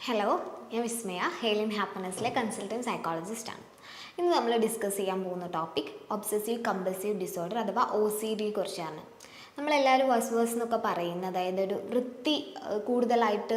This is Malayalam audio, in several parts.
ഹലോ, ഞാൻ വിസ്മയ, ഹെയിലിൻ ഹാപ്പിനെസ്സിലെ കൺസൾട്ടൻറ്റ് സൈക്കോളജിസ്റ്റാണ്. ഇന്ന് നമ്മൾ ഡിസ്കസ് ചെയ്യാൻ പോകുന്ന ടോപ്പിക് ഒബ്സസീവ് കമ്പൾസീവ് ഡിസോർഡർ അഥവാ OCD കുറിച്ചാണ്. നമ്മളെല്ലാവരും വസ്വേഴ്സ് എന്നൊക്കെ പറയുന്നത്, അതായത് ഒരു വൃത്തി കൂടുതലായിട്ട്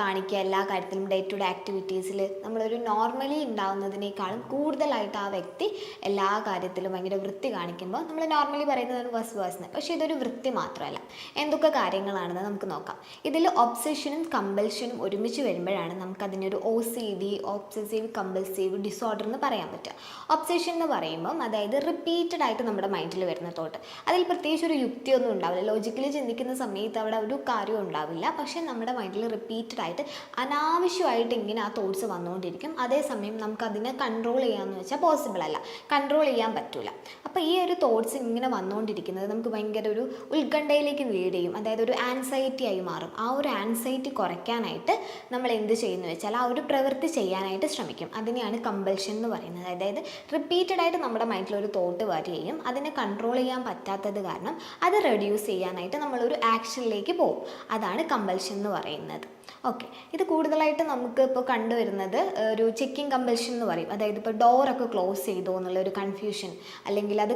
കാണിക്കുക എല്ലാ കാര്യത്തിലും, ഡേ ടു ഡേ ആക്ടിവിറ്റീസിൽ നമ്മളൊരു നോർമലി ഉണ്ടാകുന്നതിനേക്കാളും കൂടുതലായിട്ട് ആ വ്യക്തി എല്ലാ കാര്യത്തിലും ഭയങ്കര വൃത്തി കാണിക്കുമ്പോൾ നമ്മൾ നോർമലി പറയുന്നതാണ് വസ്വേഴ്സ് എന്ന്. പക്ഷേ ഇതൊരു വൃത്തി മാത്രമല്ല, എന്തൊക്കെ കാര്യങ്ങളാണെന്ന് നമുക്ക് നോക്കാം. ഇതിൽ ഒബ്സഷനും കമ്പൽഷനും ഒരുമിച്ച് വരുമ്പോഴാണ് നമുക്കതിനൊരു OCD ഒബ്സസീവ് കമ്പൾസീവ് ഡിസോർഡർ എന്ന് പറയാൻ പറ്റുക. ഒബ്സഷൻ എന്ന് പറയുമ്പം അതായത് റിപ്പീറ്റഡ് ആയിട്ട് നമ്മുടെ മൈൻഡിൽ വരുന്ന തോട്ട്, അതിൽ പ്രത്യേകിച്ച് ഒരു യുക്തിയൊന്നും ഉണ്ടാവില്ല. ലോജിക്കലി ചിന്തിക്കുന്ന സമയത്ത് അവിടെ ഒരു കാര്യവും ഉണ്ടാവില്ല. പക്ഷേ നമ്മുടെ മൈൻഡിൽ റിപ്പീറ്റഡ് ആയിട്ട് അനാവശ്യമായിട്ട് ഇങ്ങനെ ആ തോട്ട്സ് വന്നുകൊണ്ടിരിക്കും. അതേസമയം നമുക്കതിനെ കൺട്രോൾ ചെയ്യാമെന്ന് വെച്ചാൽ പോസിബിൾ അല്ല, കൺട്രോൾ ചെയ്യാൻ പറ്റില്ല. അപ്പോൾ ഈ ഒരു തോട്ട്സ് ഇങ്ങനെ വന്നുകൊണ്ടിരിക്കുന്നത് നമുക്ക് ഭയങ്കര ഒരു ഉത്കണ്ഠയിലേക്ക് ലീഡ് ചെയ്യും. അതായത് ഒരു ആൻസൈറ്റി ആയി മാറും. ആ ഒരു ആൻസൈറ്റി കുറയ്ക്കാനായിട്ട് നമ്മൾ എന്ത് ചെയ്യുന്നു വെച്ചാൽ ആ ഒരു പ്രവൃത്തി ചെയ്യാനായിട്ട് ശ്രമിക്കും. അതിനെയാണ് കമ്പൽഷൻ എന്ന് പറയുന്നത്. അതായത് റിപ്പീറ്റഡ് ആയിട്ട് നമ്മുടെ മൈൻഡിൽ ഒരു തോട്ട് വരികയും അതിനെ കൺട്രോൾ ചെയ്യാൻ പറ്റാത്തത് കാരണം അത് റെഡ്യൂസ് ചെയ്യാനായിട്ട് നമ്മളൊരു ആക്ഷനിലേക്ക് പോകും. അതാണ് കമ്പൽഷൻ എന്ന് പറയുന്നത്. ഓക്കെ, ഇത് കൂടുതലായിട്ട് നമുക്ക് ഇപ്പോൾ കണ്ടുവരുന്നത് ഒരു ചെക്കിങ് കമ്പൽഷൻ എന്ന് പറയും. അതായത് ഇപ്പോൾ ഡോറൊക്കെ ക്ലോസ് ചെയ്തോ എന്നുള്ളൊരു കൺഫ്യൂഷൻ, അല്ലെങ്കിൽ അത്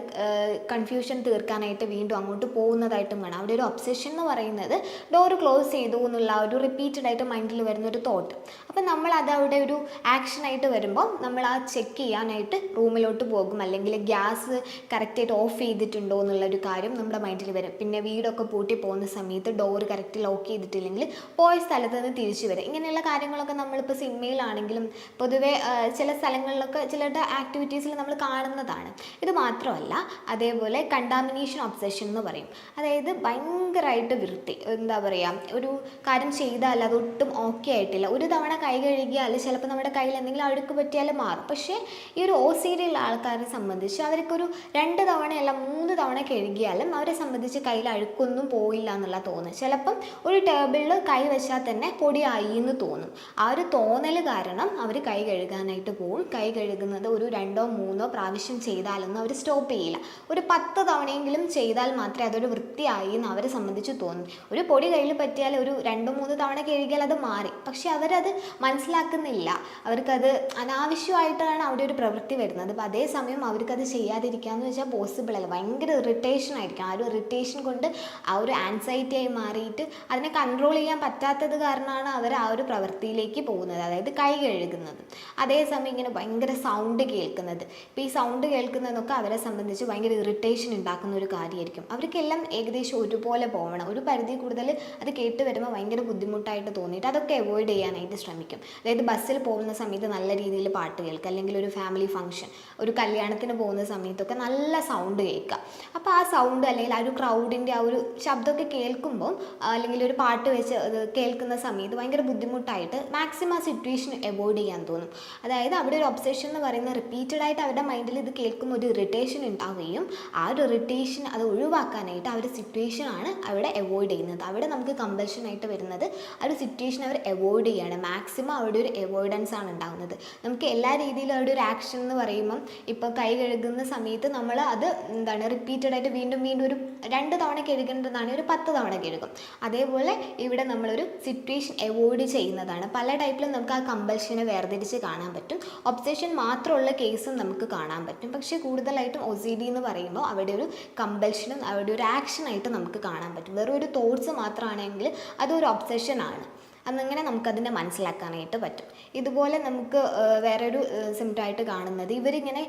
കൺഫ്യൂഷൻ തീർക്കാനായിട്ട് വീണ്ടും അങ്ങോട്ട് പോകുന്നതായിട്ടും കാണാം. അവിടെ ഒരു ഒബ്സഷൻ എന്ന് പറയുന്നത് ഡോറ് ക്ലോസ് ചെയ്തു എന്നുള്ള ഒരു റിപ്പീറ്റഡ് ആയിട്ട് മൈൻഡിൽ വരുന്നൊരു തോട്ട്. അപ്പം നമ്മൾ അത് അവിടെ ഒരു ആക്ഷനായിട്ട് വരുമ്പോൾ നമ്മൾ ആ ചെക്ക് ചെയ്യാനായിട്ട് റൂമിലോട്ട് പോകും, അല്ലെങ്കിൽ ഗ്യാസ് കറക്റ്റായിട്ട് ഓഫ് ചെയ്തിട്ടുണ്ടോ എന്നുള്ളൊരു കാര്യം നമ്മുടെ മൈൻഡിൽ വരും. പിന്നെ വീടൊക്കെ പൂട്ടി പോകുന്ന സമയത്ത് ഡോറ് കറക്റ്റ് ലോക്ക് ചെയ്തിട്ടില്ലെങ്കിൽ പോയ സ്ഥലത്ത് നിന്ന് തിരിച്ചു വരും. ഇങ്ങനെയുള്ള കാര്യങ്ങളൊക്കെ നമ്മളിപ്പോൾ സിനിമയിലാണെങ്കിലും പൊതുവേ ചില സ്ഥലങ്ങളിലൊക്കെ ചിലരുടെ ആക്ടിവിറ്റീസിൽ നമ്മൾ കാണുന്നതാണ്. ഇത് മാത്രമല്ല, അതേപോലെ കണ്ടാമിനേഷൻ ഒബ്സഷൻ എന്ന് പറയും. അതായത് ഭയങ്കരമായിട്ട് വൃത്തി, എന്താ പറയുക, ഒരു കാര്യം ചെയ്താൽ അതൊട്ടും ഓക്കെ ആയിട്ടില്ല. ഒരു തവണ കൈ കഴുകിയാൽ ചിലപ്പോൾ നമ്മുടെ കയ്യിൽ എന്തെങ്കിലും അഴുക്ക് പറ്റിയാൽ മാറും. പക്ഷേ ഈ ഒരു OCD ഉള്ള ആൾക്കാരെ സംബന്ധിച്ച് അവർക്കൊരു 2 തവണയല്ല 3 തവണ കഴുകിയാലും അവരെ സംബന്ധിച്ച് കയ്യിൽ അഴുക്കൊന്നും പോയില്ല എന്നുള്ള തോന്നും. ചിലപ്പം ഒരു ടേബിളിൽ കൈ വെച്ചാൽ തന്നെ പൊടിയായി എന്ന് തോന്നും. ആ ഒരു തോന്നൽ കാരണം അവർ കൈ കഴുകാനായിട്ട് പോകും. കൈ കഴുകുന്നത് ഒരു 2 or 3 പ്രാവശ്യം ചെയ്താലൊന്നും അവർ സ്റ്റോപ്പ് ചെയ്യില്ല. ഒരു 10 തവണയെങ്കിലും ചെയ്താൽ മാത്രമേ അതൊരു വൃത്തിയായി എന്ന് അവരെ സംബന്ധിച്ച് തോന്നും. ഒരു പൊടി കയ്യിൽ പറ്റിയാൽ ഒരു 2-3 തവണ കഴുകിയാൽ അത് മാറി. പക്ഷെ അവരത് മനസ്സിലാക്കുന്നില്ല. അവർക്കത് അനാവശ്യമായിട്ടാണ് അവിടെ ഒരു പ്രവൃത്തി വരുന്നത്. അപ്പോൾ അതേസമയം അവർക്കത് ചെയ്യാതിരിക്കാമെന്ന് വെച്ചാൽ പോസിബിൾ അല്ല. ഭയങ്കര ഇറിറ്റേഷൻ ആയിരിക്കും. ആ ഒരു ഇറിറ്റേഷൻ കൊണ്ട് ആ ഒരു ആൻസൈറ്റി ആയി മാറിയിട്ട് അതിനെ കൺട്രോൾ ചെയ്യാൻ പറ്റാത്തത് കാരണമാണ് അവർ ആ ഒരു പ്രവൃത്തിയിലേക്ക് പോകുന്നത്, അതായത് കൈ കഴുകുന്നത്. അതേസമയം ഇങ്ങനെ ഭയങ്കര സൗണ്ട് കേൾക്കുന്നത്, ഇപ്പോൾ ഈ സൗണ്ട് കേൾക്കുന്നതൊക്കെ അവരെ സംബന്ധിച്ച് ഭയങ്കര ഇറിറ്റേഷൻ ഉണ്ടാക്കുന്ന ഒരു കാര്യമായിരിക്കും. അവർക്കെല്ലാം ഏകദേശം ഒരുപോലെ പോകണം. ഒരു പരിധി കൂടുതൽ അത് കേട്ട് വരുമ്പോൾ ഭയങ്കര ബുദ്ധിമുട്ടായിട്ട് തോന്നിയിട്ട് അതൊക്കെ അവോയ്ഡ് ചെയ്യാനായിട്ട് ശ്രമിക്കും. അതായത് ബസ്സിൽ പോകുന്ന സമയത്ത് നല്ല രീതിയിൽ പാട്ട് കേൾക്കുക, അല്ലെങ്കിൽ ഒരു ഫാമിലി ഫംഗ്ഷൻ, ഒരു കല്യാണത്തിന് പോകുന്ന സമയത്തൊക്കെ നല്ല സൗണ്ട് കേൾക്കുക. അപ്പോൾ ആ സൗണ്ട് അല്ലെങ്കിൽ ആ ഒരു ക്രൗഡിൻ്റെ ആ ഒരു ശബ്ദമൊക്കെ കേൾക്കുമ്പോൾ, അല്ലെങ്കിൽ ഒരു പാട്ട് വെച്ച് കേൾക്കുന്ന സമയത്ത് ഭയങ്കര ബുദ്ധിമുട്ടായിട്ട് മാക്സിമം ആ സിറ്റുവേഷൻ അവോയ്ഡ് ചെയ്യാൻ തോന്നും. അതായത് അവിടെ ഒരു ഒബ്സഷൻ എന്ന് പറയുന്ന റിപ്പീറ്റഡ് ആയിട്ട് അവരുടെ മൈൻഡിൽ ഇത് കേൾക്കുമ്പോൾ ഒരു ഇറിറ്റേഷൻ ഉണ്ടാവുകയും ആ ഒരു ഇറിറ്റേഷൻ അത് ഒഴിവാക്കാനായിട്ട് ആ ഒരു സിറ്റുവേഷനാണ് അവിടെ അവോയ്ഡ് ചെയ്യുന്നത്. അവിടെ നമുക്ക് കമ്പൽഷനായിട്ട് വരുന്നത് ആ ഒരു സിറ്റുവേഷൻ അവർ അവോയ്ഡ് ചെയ്യുകയാണ്. മാക്സിമം അവിടെ ഒരു അവോയ്ഡൻസ് ആണ് ഉണ്ടാകുന്നത്. നമുക്ക് എല്ലാ രീതിയിലും അവിടെ ഒരു ആക്ഷൻ എന്ന് പറയുമ്പം ഇപ്പോൾ കൈ കഴുകുന്ന സമയത്ത് നമ്മൾ അത് എന്താണ് റിപ്പീറ്റഡ് ആയിട്ട് വീണ്ടും വീണ്ടും ഒരു 2 തവണ കഴുകേണ്ടതാണ്, ഒരു 10 തവണ കഴുകും. അതേപോലെ ഇവിടെ നമ്മളൊരു സിറ്റുവേഷൻ അവോയ്ഡ് ചെയ്യുന്നതാണ്. പല ടൈപ്പിലും നമുക്ക് ആ കമ്പൽഷനെ വേർതിരിച്ച് കാണാൻ പറ്റും. ഒബ്സഷൻ മാത്രമുള്ള കേസും നമുക്ക് കാണാൻ പറ്റും. പക്ഷേ കൂടുതലായിട്ടും OCD എന്ന് പറയുമ്പോൾ അവിടെ ഒരു കമ്പൽഷനും അവിടെ ഒരു ആക്ഷനായിട്ട് നമുക്ക് കാണാൻ പറ്റും. വെറും ഒരു തോട്ട്സ് മാത്രമാണെങ്കിൽ അതൊരു ഒബ്സഷനാണ്. അന്നിങ്ങനെ നമുക്കതിനെ മനസ്സിലാക്കാനായിട്ട് പറ്റും. ഇതുപോലെ നമുക്ക് വേറൊരു സിംറ്റമായിട്ട് കാണുന്നത്, ഇവരിങ്ങനെ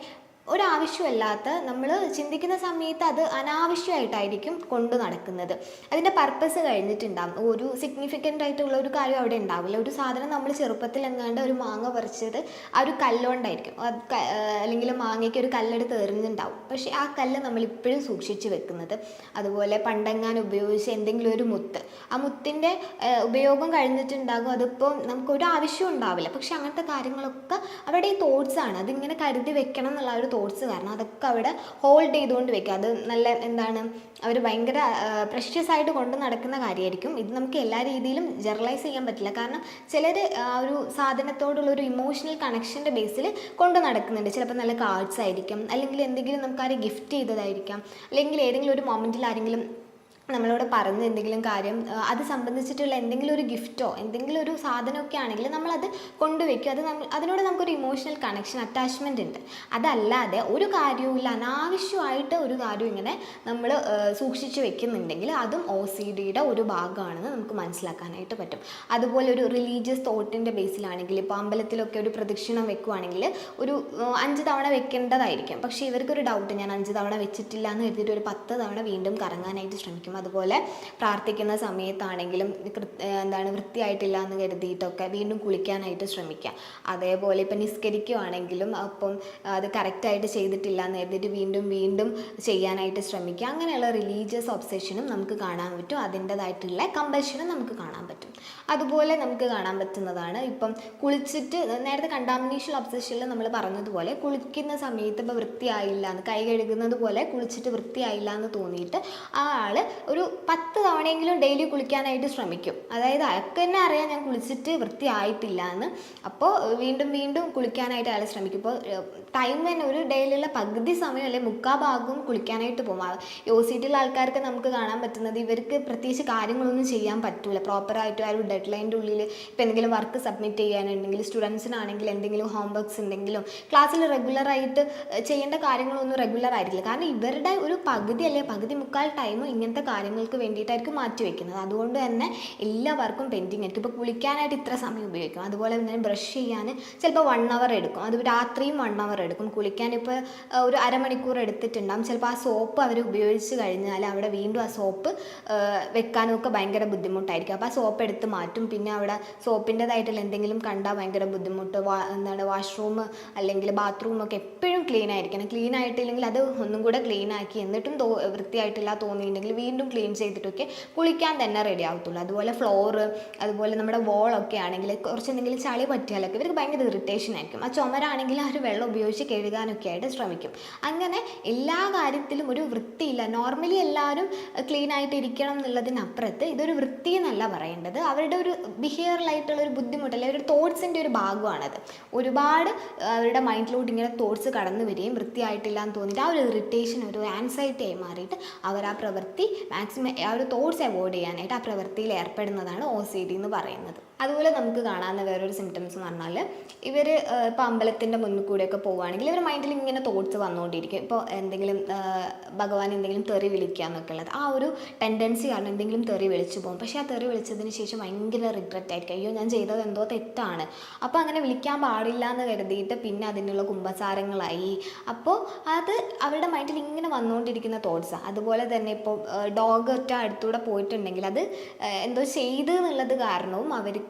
ഒരാവശ്യമല്ലാത്ത, നമ്മൾ ചിന്തിക്കുന്ന സമയത്ത് അത് അനാവശ്യമായിട്ടായിരിക്കും കൊണ്ട് നടക്കുന്നത്. അതിൻ്റെ പർപ്പസ് കഴിഞ്ഞിട്ടുണ്ടാകും. ഒരു സിഗ്നിഫിക്കൻ്റ് ആയിട്ടുള്ള ഒരു കാര്യം അവിടെ ഉണ്ടാവില്ല. ഒരു സാധനം നമ്മൾ ചെറുപ്പത്തിൽ എങ്ങാണ്ട് ഒരു മാങ്ങ പറിച്ചത് ആ ഒരു കല്ലുകൊണ്ടായിരിക്കും, അല്ലെങ്കിൽ മാങ്ങയ്ക്ക് ഒരു കല്ലെടുത്ത് എറിഞ്ഞിട്ടുണ്ടാവും. പക്ഷേ ആ കല്ല് നമ്മളിപ്പോഴും സൂക്ഷിച്ച് വെക്കുന്നത്. അതുപോലെ പണ്ടെങ്ങാനും ഉപയോഗിച്ച എന്തെങ്കിലും ഒരു മുത്ത്, ആ മുത്തിൻ്റെ ഉപയോഗം കഴിഞ്ഞിട്ടുണ്ടാകും. അതിപ്പോൾ നമുക്കൊരു ആവശ്യം ഉണ്ടാവില്ല. പക്ഷെ അങ്ങനത്തെ കാര്യങ്ങളൊക്കെ അവിടെ ഈ തോട്ട്സാണ്. അതിങ്ങനെ കരുതി വെക്കണം എന്നുള്ള ഒരു തോട്ട്സ് കാരണം അതൊക്കെ അവിടെ ഹോൾഡ് ചെയ്തുകൊണ്ട് വെക്കുക. അത് നല്ല എന്താണ്, അവർ ഭയങ്കര പ്രഷ്യസ് ആയിട്ട് കൊണ്ട് നടക്കുന്ന കാര്യമായിരിക്കും. ഇത് നമുക്ക് എല്ലാ രീതിയിലും ജനറലൈസ് ചെയ്യാൻ പറ്റില്ല. കാരണം ചിലർ ആ ഒരു സാധനത്തോടുള്ള ഒരു ഇമോഷണൽ കണക്ഷൻ്റെ ബേസിൽ കൊണ്ട് നടക്കുന്നുണ്ട്. ചിലപ്പോൾ നല്ല കാർഡ്സ് ആയിരിക്കും, അല്ലെങ്കിൽ എന്തെങ്കിലും നമുക്ക് ആരും ഗിഫ്റ്റ് ചെയ്തതായിരിക്കാം, അല്ലെങ്കിൽ ഏതെങ്കിലും ഒരു മൊമെൻറ്റിൽ ആരെങ്കിലും നമ്മളോട് പറഞ്ഞ എന്തെങ്കിലും കാര്യം അത് സംബന്ധിച്ചിട്ടുള്ള എന്തെങ്കിലും ഒരു ഗിഫ്റ്റോ എന്തെങ്കിലും ഒരു സാധനമൊക്കെ ആണെങ്കിൽ നമ്മളത് കൊണ്ടുവയ്ക്കും. അത് അതിനോട് നമുക്കൊരു ഇമോഷണൽ കണക്ഷൻ അറ്റാച്ച്മെൻ്റ് ഉണ്ട്. അതല്ലാതെ ഒരു കാര്യവും ഇല്ല, അനാവശ്യമായിട്ട് ഒരു കാര്യം ഇങ്ങനെ നമ്മൾ സൂക്ഷിച്ച് വെക്കുന്നുണ്ടെങ്കിൽ അതും OCDയുടെ ഒരു ഭാഗമാണെന്ന് നമുക്ക് മനസ്സിലാക്കാനായിട്ട് പറ്റും. അതുപോലെ ഒരു റിലീജിയസ് തോട്ടിൻ്റെ ബേസിലാണെങ്കിൽ ഇപ്പോൾ അമ്പലത്തിലൊക്കെ ഒരു പ്രദക്ഷിണം വെക്കുവാണെങ്കിൽ ഒരു 5 തവണ വെക്കേണ്ടതായിരിക്കും. പക്ഷേ ഇവർക്കൊരു ഡൗട്ട്, ഞാൻ 5 തവണ വെച്ചിട്ടില്ല എന്ന് കരുതിയിട്ട് ഒരു 10 തവണ വീണ്ടും കറങ്ങാനായിട്ട് ശ്രമിക്കും. അതുപോലെ പ്രാർത്ഥിക്കുന്ന സമയത്താണെങ്കിലും വൃത്തിയായിട്ടില്ല എന്ന് കരുതിയിട്ടൊക്കെ വീണ്ടും കുളിക്കാനായിട്ട് ശ്രമിക്കുക. അതേപോലെ ഇപ്പം നിസ്കരിക്കുകയാണെങ്കിലും അപ്പം അത് കറക്റ്റായിട്ട് ചെയ്തിട്ടില്ല എന്ന് കരുതിയിട്ട് വീണ്ടും വീണ്ടും ചെയ്യാനായിട്ട് ശ്രമിക്കുക. അങ്ങനെയുള്ള റിലീജിയസ് ഒബ്സെഷനും നമുക്ക് കാണാൻ പറ്റും, അതിൻ്റേതായിട്ടുള്ള കമ്പൽഷനും നമുക്ക് കാണാൻ പറ്റും. അതുപോലെ നമുക്ക് കാണാൻ പറ്റുന്നതാണ് ഇപ്പം കുളിച്ചിട്ട്, നേരത്തെ കണ്ടാമിനേഷൻ ഒബ്സെഷനിൽ നമ്മൾ പറഞ്ഞതുപോലെ കുളിക്കുന്ന സമയത്ത് ഇപ്പോൾ വൃത്തിയായില്ല എന്ന്, കൈ കഴുകുന്നത് പോലെ കുളിച്ചിട്ട് വൃത്തിയായില്ല എന്ന് തോന്നിയിട്ട് ആ ആൾ ഒരു 10 തവണയെങ്കിലും ഡെയിലി കുളിക്കാനായിട്ട് ശ്രമിക്കും. അതായത് അയാൾക്ക് തന്നെ അറിയാം ഞാൻ കുളിച്ചിട്ട് വൃത്തിയായിട്ടില്ല എന്ന്. അപ്പോൾ വീണ്ടും വീണ്ടും കുളിക്കാനായിട്ട് അയാൾ ശ്രമിക്കും. ഇപ്പോൾ ടൈം തന്നെ ഒരു ഡെയിലുള്ള പകുതി സമയം അല്ലെങ്കിൽ 3/4 ഭാഗവും കുളിക്കാനായിട്ട് പോകും. OCD ആൾക്കാർക്ക് നമുക്ക് കാണാൻ പറ്റുന്നത് ഇവർക്ക് പ്രത്യേകിച്ച് കാര്യങ്ങളൊന്നും ചെയ്യാൻ പറ്റില്ല പ്രോപ്പറായിട്ട്. ആ ഒരു ഡെഡ് ലൈൻ്റെ ഉള്ളിൽ ഇപ്പോൾ എന്തെങ്കിലും വർക്ക് സബ്മിറ്റ് ചെയ്യാനുണ്ടെങ്കിൽ, സ്റ്റുഡൻസിനാണെങ്കിൽ എന്തെങ്കിലും ഹോംവർക്ക്സ് ഉണ്ടെങ്കിലും ക്ലാസ്സിൽ റെഗുലറായിട്ട് ചെയ്യേണ്ട കാര്യങ്ങളൊന്നും റെഗുലർ ആയിരിക്കില്ല. കാരണം ഇവരുടെ ഒരു പകുതി അല്ലെങ്കിൽ 1/4 ടൈം ഇങ്ങനത്തെ കാര്യങ്ങൾക്ക് വേണ്ടിയിട്ടായിരിക്കും മാറ്റി വയ്ക്കുന്നത്. അതുകൊണ്ട് തന്നെ എല്ലാവർക്കും പെൻഡിങ് ആയിരിക്കും. ഇപ്പോൾ കുളിക്കാനായിട്ട് ഇത്ര സമയം ഉപയോഗിക്കും, അതുപോലെ തന്നെ ബ്രഷ് ചെയ്യാൻ ചിലപ്പോൾ 1 hour എടുക്കും, അത് രാത്രിയും 1 hour എടുക്കും. കുളിക്കാൻ ഇപ്പോൾ ഒരു അരമണിക്കൂർ എടുത്തിട്ടുണ്ടാകും. ചിലപ്പോൾ ആ സോപ്പ് അവർ ഉപയോഗിച്ച് കഴിഞ്ഞാൽ അവിടെ വീണ്ടും ആ സോപ്പ് വെക്കാനൊക്കെ ഭയങ്കര ബുദ്ധിമുട്ടായിരിക്കും. അപ്പോൾ ആ സോപ്പ് എടുത്ത് മാറ്റും. പിന്നെ അവിടെ സോപ്പിൻ്റെതായിട്ടുള്ള എന്തെങ്കിലും കണ്ടാൽ ഭയങ്കര ബുദ്ധിമുട്ട്. വാഷ്റൂം അല്ലെങ്കിൽ ബാത്റൂമൊക്കെ എപ്പോഴും ക്ലീൻ ആയിരിക്കണം. ക്ലീൻ ആയിട്ടില്ലെങ്കിൽ അത് ഒന്നും കൂടെ ക്ലീൻ ആക്കി എന്നിട്ടും വൃത്തിയായിട്ടില്ല തോന്നിയിട്ടുണ്ടെങ്കിൽ വീണ്ടും ക്ലീൻ ചെയ്തിട്ടൊക്കെ കുളിക്കാൻ തന്നെ റെഡി ആവത്തുള്ളൂ. അതുപോലെ ഫ്ലോറ്, അതുപോലെ നമ്മുടെ വോളൊക്കെ ആണെങ്കിൽ കുറച്ച് എന്തെങ്കിലും ചളി പറ്റിയാലൊക്കെ ഇവർക്ക് ഭയങ്കര ഇറിറ്റേഷൻ ആയിരിക്കും. ആ ചുമരാണെങ്കിൽ ആ ഒരു വെള്ളം ഉപയോഗിച്ച് കഴുകാനൊക്കെ ആയിട്ട് ശ്രമിക്കും. അങ്ങനെ എല്ലാ കാര്യത്തിലും ഒരു വൃത്തിയില്ല. നോർമലി എല്ലാവരും ക്ലീൻ ആയിട്ട് ഇരിക്കണം എന്നുള്ളതിനപ്പുറത്ത് ഇതൊരു വൃത്തി എന്നല്ല പറയേണ്ടത്, അവരുടെ ഒരു ബിഹേവിയറലായിട്ടുള്ള ഒരു ബുദ്ധിമുട്ട് അല്ലെങ്കിൽ ഒരു തോട്ട്സിൻ്റെ ഒരു ഭാഗമാണത്. ഒരുപാട് അവരുടെ മൈൻഡിലോട്ട് ഇങ്ങനെ തോട്ട്സ് കടന്നു വരികയും വൃത്തിയായിട്ടില്ല എന്ന് തോന്നിയിട്ട് ആ ഒരു ഇറിറ്റേഷൻ ഒരു ആൻസൈറ്റി ആയി മാറിയിട്ട് അവർ ആ പ്രവൃത്തി മാക്സിമം ആ ഒരു തോട്ട്സ് അവോയ്ഡ് ചെയ്യാനായിട്ട് ആ പ്രവൃത്തിയിൽ ഏർപ്പെടുന്നതാണ് OCD എന്ന് പറയുന്നത്. അതുപോലെ നമുക്ക് കാണാവുന്ന വേറൊരു സിംറ്റംസ് എന്ന് പറഞ്ഞാൽ ഇവർ ഇപ്പോൾ അമ്പലത്തിൻ്റെ മുന്നിൽ കൂടെയൊക്കെ പോവുകയാണെങ്കിൽ ഇവർ മൈൻഡിൽ ഇങ്ങനെ തോട്ട്സ് വന്നുകൊണ്ടിരിക്കും. ഇപ്പോൾ എന്തെങ്കിലും ഭഗവാൻ എന്തെങ്കിലും തെറി വിളിക്കുക എന്നൊക്കെ ഉള്ളത് ആ ഒരു ടെൻഡൻസി കാരണം എന്തെങ്കിലും തെറി വിളിച്ചു പോകും. പക്ഷേ ആ തെറി വിളിച്ചതിന് ശേഷം ഭയങ്കര റിഗ്രറ്റ് ആയിരിക്കും, അയ്യോ ഞാൻ ചെയ്തത് എന്തോ തെറ്റാണ്, അപ്പോൾ അങ്ങനെ വിളിക്കാൻ പാടില്ല എന്ന് കരുതിയിട്ട് പിന്നെ അതിനുള്ള കുമ്പസാരങ്ങളായി. അപ്പോൾ അത് അവരുടെ മൈൻഡിൽ ഇങ്ങനെ വന്നുകൊണ്ടിരിക്കുന്ന തോട്ട്സാണ്. അതുപോലെ തന്നെ ഇപ്പോൾ ഡോഗ് ഒറ്റ അടുത്തൂടെ പോയിട്ടുണ്ടെങ്കിൽ അത് എന്തോ ചെയ്ത് എന്നുള്ളത് കാരണവും അവർക്ക്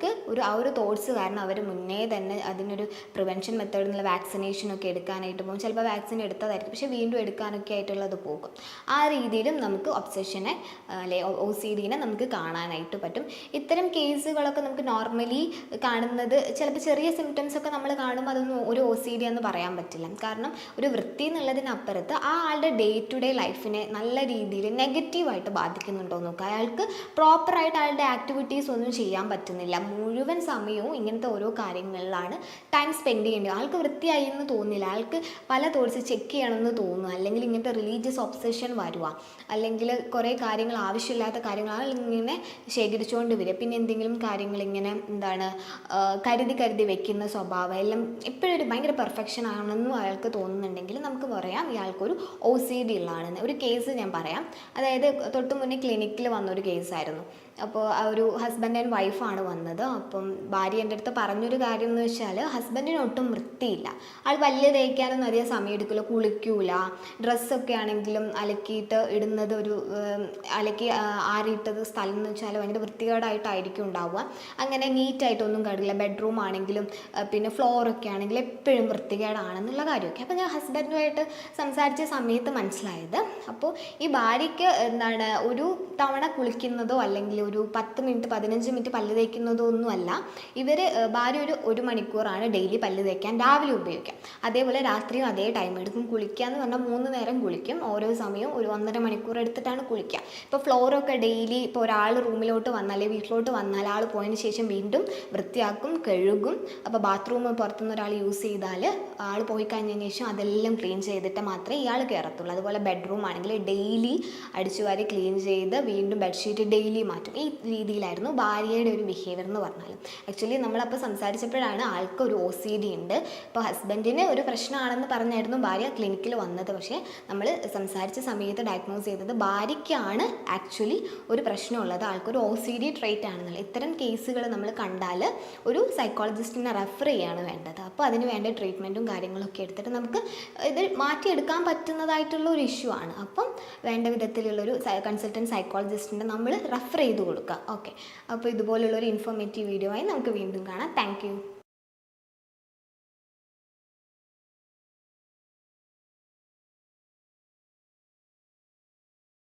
ആ ഒരു തോട്ട്സ് കാരണം അവർ മുന്നേ തന്നെ അതിനൊരു പ്രിവെൻഷൻ മെത്തേഡ് എന്നുള്ള വാക്സിനേഷനൊക്കെ എടുക്കാനായിട്ട് പോകും. ചിലപ്പോൾ വാക്സിൻ എടുത്തതായിരിക്കും, പക്ഷേ വീണ്ടും എടുക്കാനൊക്കെ ആയിട്ടുള്ളത് പോകും. ആ രീതിയിലും നമുക്ക് ഒബ്സെഷനെ അല്ലെ OCDനെ നമുക്ക് കാണാനായിട്ട് പറ്റും. ഇത്തരം കേസുകളൊക്കെ നമുക്ക് നോർമലി കാണുന്നത് ചിലപ്പോൾ ചെറിയ സിംറ്റംസ് ഒക്കെ നമ്മൾ കാണുമ്പോൾ അതൊന്നും ഒരു OCD എന്ന് പറയാൻ പറ്റില്ല. കാരണം ഒരു വൃത്തി എന്നുള്ളതിനപ്പുറത്ത് ആ ആളുടെ ഡേ ടു ഡേ ലൈഫിനെ നല്ല രീതിയിൽ നെഗറ്റീവായിട്ട് ബാധിക്കുന്നുണ്ടോ നോക്കുക. അയാൾക്ക് പ്രോപ്പറായിട്ട് അയാളുടെ ആക്ടിവിറ്റീസ് ഒന്നും ചെയ്യാൻ പറ്റുന്നില്ല, മുഴുവൻ സമയവും ഇങ്ങനത്തെ ഓരോ കാര്യങ്ങളിലാണ് ടൈം സ്പെൻഡ് ചെയ്യേണ്ടത്. ആൾക്ക് വൃത്തിയായി എന്ന് തോന്നില്ല, ആൾക്ക് പല തോട്ട്സ് ചെക്ക് ചെയ്യണമെന്ന് തോന്നുക, അല്ലെങ്കിൽ ഇങ്ങനത്തെ റിലീജിയസ് ഒബ്സെഷൻ വരുക, അല്ലെങ്കിൽ കുറേ കാര്യങ്ങൾ ആവശ്യമില്ലാത്ത കാര്യങ്ങൾ ഇങ്ങനെ ശേഖരിച്ചുകൊണ്ട് വരിക. പിന്നെ എന്തെങ്കിലും കാര്യങ്ങൾ ഇങ്ങനെ കരുതി വെക്കുന്ന സ്വഭാവം എല്ലാം എപ്പോഴും ഒരു ഭയങ്കര പെർഫെക്ഷൻ ആണെന്നും അയാൾക്ക് തോന്നുന്നുണ്ടെങ്കിൽ നമുക്ക് പറയാം ഇയാൾക്കൊരു OCD ഉള്ളതാണെന്ന്. ഒരു കേസ് ഞാൻ പറയാം. അതായത് തൊട്ട് മുന്നേ ക്ലിനിക്കിൽ വന്നൊരു കേസായിരുന്നു. അപ്പോൾ ആ ഒരു ഹസ്ബൻഡ് ആൻഡ് വൈഫാണ് വന്നത്. അപ്പം ഭാര്യ എൻ്റെ അടുത്ത് പറഞ്ഞൊരു കാര്യം എന്ന് വെച്ചാൽ ഹസ്ബൻഡിന് ഒട്ടും വൃത്തിയില്ല, ആൾ വലിയ തേക്കാനൊന്നും അധികം സമയം എടുക്കില്ല, കുളിക്കൂല, ഡ്രസ്സൊക്കെ ആണെങ്കിലും അലക്കിയിട്ട് ഇടുന്നത് ഒരു അലക്കി ആറിയിട്ടത് സ്ഥലം എന്ന് വെച്ചാൽ ഭയങ്കര വൃത്തികേടായിട്ടായിരിക്കും ഉണ്ടാവുക. അങ്ങനെ നീറ്റായിട്ടൊന്നും കണ്ടില്ല. ബെഡ്റൂം ആണെങ്കിലും പിന്നെ ഫ്ലോറൊക്കെ ആണെങ്കിലും എപ്പോഴും വൃത്തികേടാണെന്നുള്ള കാര്യമൊക്കെ. അപ്പോൾ ഞാൻ ഹസ്ബൻഡുമായിട്ട് സംസാരിച്ച സമയത്ത് മനസ്സിലായത്, അപ്പോൾ ഈ ഭാര്യയ്ക്ക് ഒരു തവണ കുളിക്കുന്നതോ അല്ലെങ്കിൽ ഒരു 10 മിനിറ്റ് 15 മിനിറ്റ് പല്ല് തേക്കുന്നതൊന്നുമല്ല. ഇവർ ഭാര്യ ഒരു മണിക്കൂറാണ് ഡെയിലി പല്ല് തേക്കാൻ രാവിലെ ഉപയോഗിക്കാം. അതേപോലെ രാത്രിയും അതേ ടൈം എടുക്കും. കുളിക്കുക എന്ന് പറഞ്ഞാൽ 3 നേരം കുളിക്കും. ഓരോ സമയവും ഒരു 1.5 മണിക്കൂർ എടുത്തിട്ടാണ് കുളിക്കുക. ഇപ്പോൾ ഫ്ലോറൊക്കെ ഡെയിലി ഇപ്പോൾ ഒരാൾ റൂമിലോട്ട് വന്നാൽ വീട്ടിലോട്ട് വന്നാൽ ആൾ പോയതിന് ശേഷം വീണ്ടും വൃത്തിയാക്കും, കഴുകും. അപ്പോൾ ബാത്റൂം പുറത്തുനിന്ന് ഒരാൾ യൂസ് ചെയ്താൽ ആൾ പോയി കഴിഞ്ഞതിന് ശേഷം അതെല്ലാം ക്ലീൻ ചെയ്തിട്ട് മാത്രമേ ഇയാൾ കയറത്തുള്ളൂ. അതുപോലെ ബെഡ്റൂം ആണെങ്കിൽ ഡെയിലി അടിച്ചുവാരി ക്ലീൻ ചെയ്ത് വീണ്ടും ബെഡ്ഷീറ്റ് ഡെയിലി മാറ്റും. ഈ രീതിയിലായിരുന്നു ഭാര്യയുടെ ഒരു ബിഹേവിയർ എന്ന് പറഞ്ഞാൽ. ആക്ച്വലി നമ്മളപ്പോൾ സംസാരിച്ചപ്പോഴാണ് ആൾക്ക് ഒരു OCD ഉണ്ട്. ഇപ്പോൾ ഹസ്ബൻഡിന് ഒരു പ്രശ്നമാണെന്ന് പറഞ്ഞായിരുന്നു ഭാര്യ ക്ലിനിക്കിൽ വന്നത്. പക്ഷേ നമ്മൾ സംസാരിച്ച സമയത്ത് ഡയഗ്നോസ് ചെയ്തത് ഭാര്യയ്ക്കാണ് ആക്ച്വലി ഒരു പ്രശ്നമുള്ളത്, ആൾക്കൊരു OCD ട്രേറ്റ് ആണെന്നുള്ളത്. ഇത്തരം കേസുകൾ നമ്മൾ കണ്ടാൽ ഒരു സൈക്കോളജിസ്റ്റിനെ റെഫർ ചെയ്യാണ് വേണ്ടത്. അപ്പോൾ അതിന് വേണ്ട ട്രീറ്റ്മെൻറ്റും കാര്യങ്ങളൊക്കെ എടുത്തിട്ട് നമുക്ക് ഇത് മാറ്റിയെടുക്കാൻ പറ്റുന്നതായിട്ടുള്ള ഒരു ഇഷ്യൂ ആണ്. അപ്പം വേണ്ട വിധത്തിലുള്ളൊരു കൺസൾട്ടൻറ്റ് സൈക്കോളജിസ്റ്റിനെ നമ്മൾ റെഫർ ചെയ്ത് കൊടുക്കുക. ഓക്കെ, അപ്പോൾ ഇതുപോലുള്ളൊരു ഇൻഫോർമേറ്റീവ് വീഡിയോ ആയി നമുക്ക് വീണ്ടും കാണാം. Thank you.